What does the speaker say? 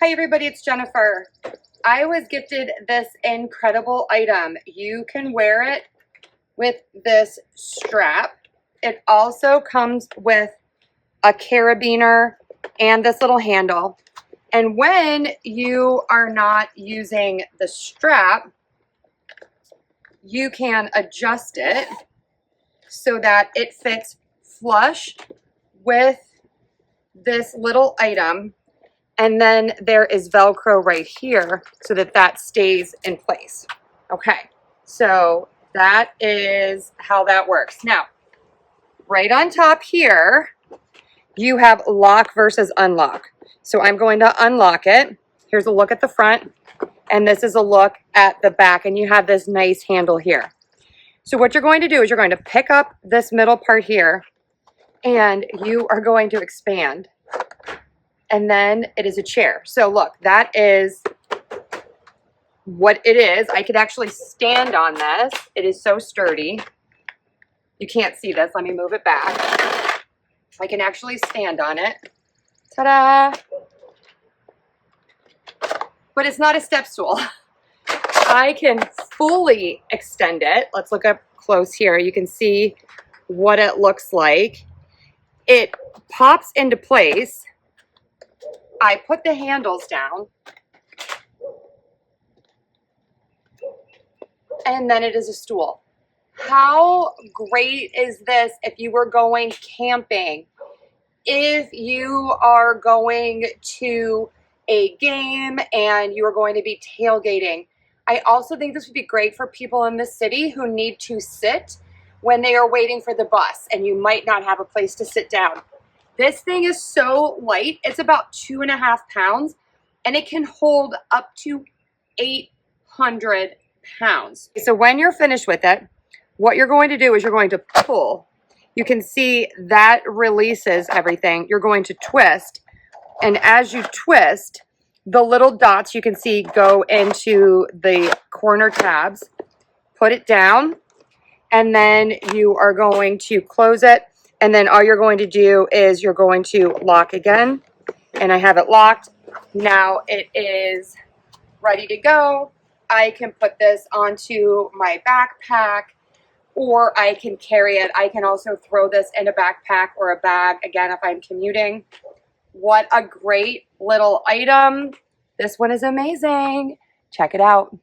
Hi everybody, it's Jennifer. I was gifted this incredible item. You can wear it with this strap. It also comes with a carabiner and this little handle. And when you are not using the strap, you can adjust it so that it fits flush with this little item. And then there is Velcro right here so that that stays in place. Okay, so that is how that works. Now, right on top here, you have lock versus unlock. So I'm going to unlock it. Here's a look at the front, and this is a look at the back, and you have this nice handle here. So what you're going to do is you're going to pick up this middle part here, and you are going to expand. And then it is a chair. So look, that is what it is. I could actually stand on this. It is so sturdy. You can't see this. Let me move it back. I can actually stand on it. Ta-da! But it's not a step stool. I can fully extend it. Let's look up close here. You can see what it looks like. It pops into place. I put the handles down, and then it is a stool. How great is this if you were going camping, if you are going to a game and you are going to be tailgating? I also think this would be great for people in the city who need to sit when they are waiting for the bus and you might not have a place to sit down. This thing is so light. It's about 2.5 pounds, and it can hold up to 800 pounds. So when you're finished with it, what you're going to do is you're going to pull. You can see that releases everything. You're going to twist, and as you twist, the little dots you can see go into the corner tabs. Put it down, and then you are going to close it. And then all you're going to do is you're going to lock again. And I have it locked. Now it is ready to go. I can put this onto my backpack, or I can carry it. I can also throw this in a backpack or a bag, again, if I'm commuting. What a great little item. This one is amazing. Check it out.